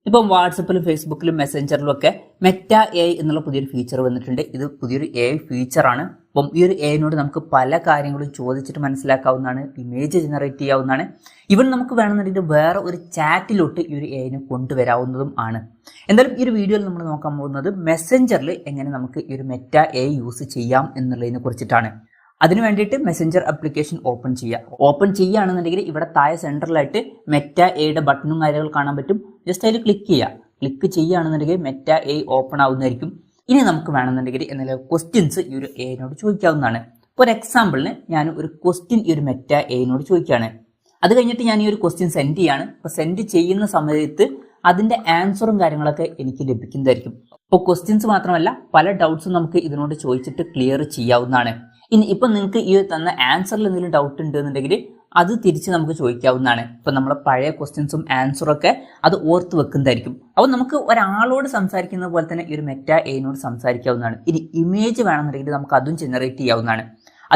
ഇപ്പം വാട്സപ്പിലും ഫേസ്ബുക്കിലും മെസ്സഞ്ചറിലും ഒക്കെ മെറ്റ എ എന്നുള്ള പുതിയൊരു ഫീച്ചർ വന്നിട്ടുണ്ട്. ഇത് പുതിയൊരു എ ഫീച്ചറാണ്. അപ്പം ഈ ഒരു എനോട് നമുക്ക് പല കാര്യങ്ങളും ചോദിച്ചിട്ട് മനസ്സിലാക്കാവുന്നതാണ്, ഇമേജ് ജനറേറ്റ് ചെയ്യാവുന്നതാണ്. ഇവൻ നമുക്ക് വേണമെന്നുണ്ടെങ്കിൽ വേറെ ഒരു ചാറ്റിലോട്ട് ഈ ഒരു എനെ കൊണ്ടുവരാവുന്നതും ആണ്. എന്തായാലും ഈ ഒരു വീഡിയോയിൽ നമ്മൾ നോക്കാൻ പോകുന്നത് മെസ്സഞ്ചറിൽ എങ്ങനെ നമുക്ക് ഈ ഒരു മെറ്റ എ യൂസ് ചെയ്യാം എന്നുള്ളതിനെ കുറിച്ചിട്ടാണ്. അതിന് വേണ്ടിയിട്ട് മെസ്സഞ്ചർ ആപ്ലിക്കേഷൻ ഓപ്പൺ ചെയ്യുകയാണെന്നുണ്ടെങ്കിൽ ഇവിടെ താഴെ സെൻറ്ററിലായിട്ട് മെറ്റ എയുടെ ബട്ടണും കാര്യങ്ങൾ കാണാൻ പറ്റും. ജസ്റ്റ് അതിൽ ക്ലിക്ക് ചെയ്യുകയാണെന്നുണ്ടെങ്കിൽ മെറ്റ എ ഓപ്പൺ ആവുന്നതായിരിക്കും. ഇനി നമുക്ക് വേണമെന്നുണ്ടെങ്കിൽ എന്തെങ്കിലും ക്വസ്റ്റ്യൻസ് ഈ ഒരു എനോട് ചോദിക്കാവുന്നതാണ്. ഇപ്പോൾ ഒരു എക്സാമ്പിളിന് ഞാൻ ഒരു ക്വസ്റ്റ്യൻ ഈ ഒരു മെറ്റ എനോട് ചോദിക്കുകയാണ്. അത് കഴിഞ്ഞിട്ട് ഞാൻ ഈ ഒരു ക്വസ്റ്റ്യൻ സെൻഡ് ചെയ്യാണ്. അപ്പോൾ സെൻഡ് ചെയ്യുന്ന സമയത്ത് അതിൻ്റെ ആൻസറും കാര്യങ്ങളൊക്കെ എനിക്ക് ലഭിക്കുന്നതായിരിക്കും. ഇപ്പോൾ ക്വസ്റ്റ്യൻസ് മാത്രമല്ല പല ഡൗട്ട്സും നമുക്ക് ഇതിനോട് ചോദിച്ചിട്ട് ക്ലിയർ ചെയ്യാവുന്നതാണ്. ഇനി ഇപ്പം നിങ്ങൾക്ക് ഈ തന്ന ആൻസറിൽ എന്തെങ്കിലും ഡൗട്ട് ഉണ്ടെന്നുണ്ടെങ്കിൽ അത് തിരിച്ച് നമുക്ക് ചോദിക്കാവുന്നതാണ്. ഇപ്പം നമ്മളെ പഴയ ക്വസ്റ്റ്യൻസും ആൻസറൊക്കെ അത് ഓർത്ത് വെക്കുന്നതായിരിക്കും. അപ്പോൾ നമുക്ക് ഒരാളോട് സംസാരിക്കുന്ന പോലെ തന്നെ ഈ ഒരു മെറ്റ എനോട് സംസാരിക്കാവുന്നതാണ്. ഇനി ഇമേജ് വേണമെന്നുണ്ടെങ്കിൽ നമുക്ക് അതും ജനറേറ്റ് ചെയ്യാവുന്നതാണ്.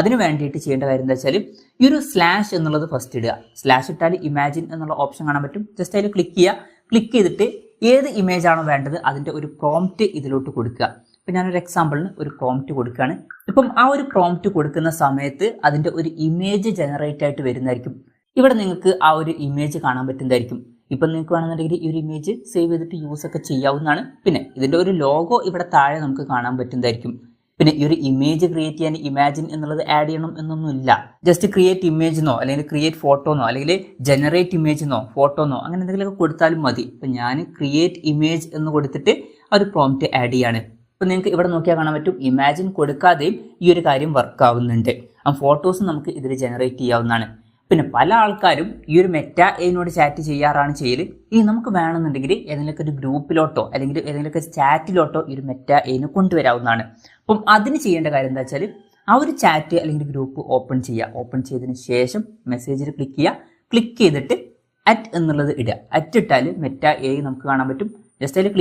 അതിന് വേണ്ടിയിട്ട് ചെയ്യേണ്ട കാര്യം എന്താ വെച്ചാൽ ഈ ഒരു സ്ലാഷ് എന്നുള്ളത് ഫസ്റ്റ് ഇടുക. സ്ലാഷ് ഇട്ടാൽ ഇമാജിൻ എന്നുള്ള ഓപ്ഷൻ കാണാൻ പറ്റും. ജസ്റ്റ് അതിൽ ക്ലിക്ക് ചെയ്തിട്ട് ഏത് ഇമേജ് ആണോ വേണ്ടത് അതിൻ്റെ ഒരു പ്രോംപ്റ്റ് ഇതിലോട്ട് കൊടുക്കുക. ഇപ്പം ഞാനൊരു എക്സാമ്പിളിന് ഒരു പ്രോംപ്റ്റ് കൊടുക്കുകയാണ്. ഇപ്പം ആ ഒരു പ്രോംപ്റ്റ് കൊടുക്കുന്ന സമയത്ത് അതിൻ്റെ ഒരു ഇമേജ് ജനറേറ്റ് ആയിട്ട് വരുന്നതായിരിക്കും. ഇവിടെ നിങ്ങൾക്ക് ആ ഒരു ഇമേജ് കാണാൻ പറ്റുന്നതായിരിക്കും. ഇപ്പം നിങ്ങൾക്ക് വേണമെന്നുണ്ടെങ്കിൽ ഈ ഒരു ഇമേജ് സേവ് ചെയ്തിട്ട് യൂസ് ഒക്കെ ചെയ്യാവുന്നതാണ്. പിന്നെ ഇതിൻ്റെ ഒരു ലോഗോ ഇവിടെ താഴെ നമുക്ക് കാണാൻ പറ്റുന്നതായിരിക്കും. പിന്നെ ഈ ഒരു ഇമേജ് ക്രിയേറ്റ് ചെയ്യാൻ ഇമാജിൻ എന്നുള്ളത് ആഡ് ചെയ്യണം എന്നൊന്നുമില്ല. ജസ്റ്റ് ക്രിയേറ്റ് ഇമേജെന്നോ അല്ലെങ്കിൽ ക്രിയേറ്റ് ഫോട്ടോന്നോ അല്ലെങ്കിൽ ജനറേറ്റ് ഇമേജെന്നോ ഫോട്ടോന്നോ അങ്ങനെ എന്തെങ്കിലുമൊക്കെ കൊടുത്താലും മതി. ഇപ്പം ഞാൻ ക്രിയേറ്റ് ഇമേജ് എന്ന് കൊടുത്തിട്ട് ആ ഒരു പ്രോംപ്റ്റ് ആഡ് ചെയ്യാണ്. ഇപ്പം നിങ്ങൾക്ക് ഇവിടെ നോക്കിയാൽ കാണാൻ പറ്റും ഇമാജിൻ കൊടുക്കാതെയും ഈ ഒരു കാര്യം വർക്ക് ആവുന്നുണ്ട്. ആ ഫോട്ടോസ് നമുക്ക് ഇതിൽ ജനറേറ്റ് ചെയ്യാവുന്നതാണ്. പിന്നെ പല ആൾക്കാരും ഈ ഒരു മെറ്റ എനോട് ചാറ്റ് ചെയ്യാറാണ് ചെയ്യൽ. ഇനി നമുക്ക് വേണമെന്നുണ്ടെങ്കിൽ ഏതെങ്കിലുമൊക്കെ ഒരു ഗ്രൂപ്പിലോട്ടോ അല്ലെങ്കിൽ ഏതെങ്കിലുമൊക്കെ ചാറ്റിലോട്ടോ ഈ ഒരു മെറ്റ എനെ കൊണ്ടുവരാവുന്നതാണ്. അപ്പം അതിന് ചെയ്യേണ്ട കാര്യം എന്താ വെച്ചാൽ ആ ഒരു ചാറ്റ് അല്ലെങ്കിൽ ഗ്രൂപ്പ് ഓപ്പൺ ചെയ്തതിന് ശേഷം മെസ്സേജിൽ ക്ലിക്ക് ചെയ്തിട്ട് അറ്റ് എന്നുള്ളത് ഇടുക. അറ്റ് ഇട്ടാൽ മെറ്റ എ നമുക്ക് കാണാൻ പറ്റും. ജസ്റ്റ് അതിൽ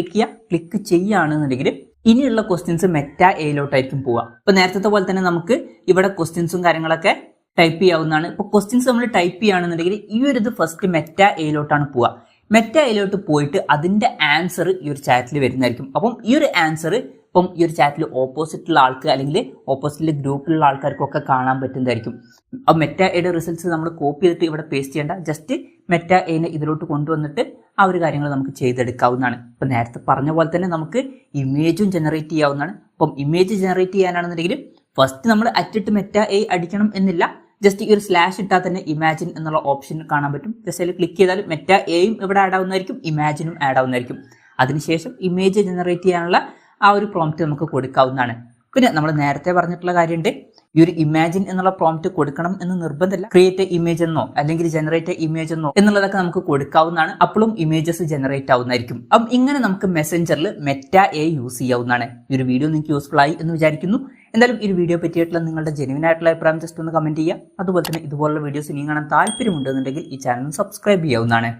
ക്ലിക്ക് ചെയ്യുകയാണെന്നുണ്ടെങ്കിൽ ഇനിയുള്ള ക്വസ്റ്റ്യൻസ് മെറ്റ എയിലോട്ടായിരിക്കും പോവുക. ഇപ്പോൾ നേരത്തെ പോലെ തന്നെ നമുക്ക് ഇവിടെ ക്വസ്റ്റ്യൻസും കാര്യങ്ങളൊക്കെ ടൈപ്പ് ചെയ്യാവുന്നതാണ്. ഇപ്പോൾ ക്വസ്റ്റ്യൻസ് നമ്മൾ ടൈപ്പ് ചെയ്യുകയാണെന്നുണ്ടെങ്കിൽ ഈ ഒരു ഇത് ഫസ്റ്റ് മെറ്റ എയിലോട്ടാണ് പോവുക. മെറ്റ എയിലോട്ട് പോയിട്ട് അതിൻ്റെ ആൻസർ ഈ ഒരു ചാറ്റിൽ വരുന്നതായിരിക്കും. അപ്പം ഈ ഒരു ആൻസർ ഇപ്പം ഈ ഒരു ചാറ്റിൽ ഓപ്പോസിറ്റുള്ള ആൾക്ക് അല്ലെങ്കിൽ ഓപ്പോസിറ്റിലെ ഗ്രൂപ്പിലുള്ള ആൾക്കാർക്കൊക്കെ കാണാൻ പറ്റുന്നതായിരിക്കും. അപ്പോൾ മെറ്റ എയുടെ റിസൾട്ട്സ് നമ്മൾ കോപ്പി ചെയ്തിട്ട് ഇവിടെ പേസ്റ്റ് ചെയ്യേണ്ട. ജസ്റ്റ് മെറ്റ എനെ ഇതിലോട്ട് കൊണ്ടുവന്നിട്ട് ആ ഒരു കാര്യങ്ങൾ നമുക്ക് ചെയ്തെടുക്കാവുന്നതാണ്. ഇപ്പം നേരത്തെ പറഞ്ഞ പോലെ തന്നെ നമുക്ക് ഇമേജും ജനറേറ്റ് ചെയ്യാവുന്നതാണ്. അപ്പം ഇമേജ് ജനറേറ്റ് ചെയ്യാനാണെന്നുണ്ടെങ്കിൽ ഫസ്റ്റ് നമ്മൾ അറ്റിട്ട് മെറ്റ എ അടിക്കണം എന്നില്ല. ജസ്റ്റ് ഈ ഒരു സ്ലാഷ് ഇട്ടാൽ തന്നെ ഇമാജിൻ എന്നുള്ള ഓപ്ഷൻ കാണാൻ പറ്റും. ജസ്റ്റ് അതിൽ ക്ലിക്ക് ചെയ്താൽ മെറ്റ എയും ഇവിടെ ആഡ് ആവുന്നതായിരിക്കും, ഇമാജിനും ആഡ് ആവുന്നതായിരിക്കും. അതിനുശേഷം ഇമേജ് ജനറേറ്റ് ചെയ്യാനുള്ള ആ ഒരു പ്രോംപ്റ്റ് നമുക്ക് കൊടുക്കാവുന്നതാണ്. പിന്നെ നമ്മൾ നേരത്തെ പറഞ്ഞിട്ടുള്ള കാര്യമുണ്ട്, ഈ ഒരു ഇമാജിൻ എന്നുള്ള പ്രോംപ്റ്റ് കൊടുക്കണം എന്ന് നിർബന്ധമില്ല. ക്രിയേറ്റ് ഇമേജ് എന്നോ അല്ലെങ്കിൽ ജനറേറ്റ് ഇമേജ് എന്നോ എന്നുള്ളതൊക്കെ നമുക്ക് കൊടുക്കാവുന്നതാണ്. അപ്പോഴും ഇമേജസ് ജനറേറ്റ് ആവുന്നതായിരിക്കും. അപ്പം ഇങ്ങനെ നമുക്ക് മെസ്സഞ്ചറിൽ മെറ്റ എ യൂസ് ചെയ്യാവുന്നതാണ്. ഈ ഒരു വീഡിയോ നിങ്ങൾക്ക് യൂസ്ഫുൾ ആയി എന്ന് വിചാരിക്കുന്നു. എന്തായാലും ഈ ഒരു വീഡിയോ പറ്റിയിട്ടുള്ള നിങ്ങളുടെ ജെന്യുവൻ ആയിട്ടുള്ള അഭിപ്രായം ജസ്റ്റ് ഒന്ന് കമന്റ് ചെയ്യുക. അതുപോലെ തന്നെ ഇതുപോലുള്ള വീഡിയോസ് ഇനിയും കാണാൻ താല്പര്യമുണ്ടെന്നുണ്ടെങ്കിൽ ഈ ചാനൽ സബ്സ്ക്രൈബ് ചെയ്യാവുന്നതാണ്.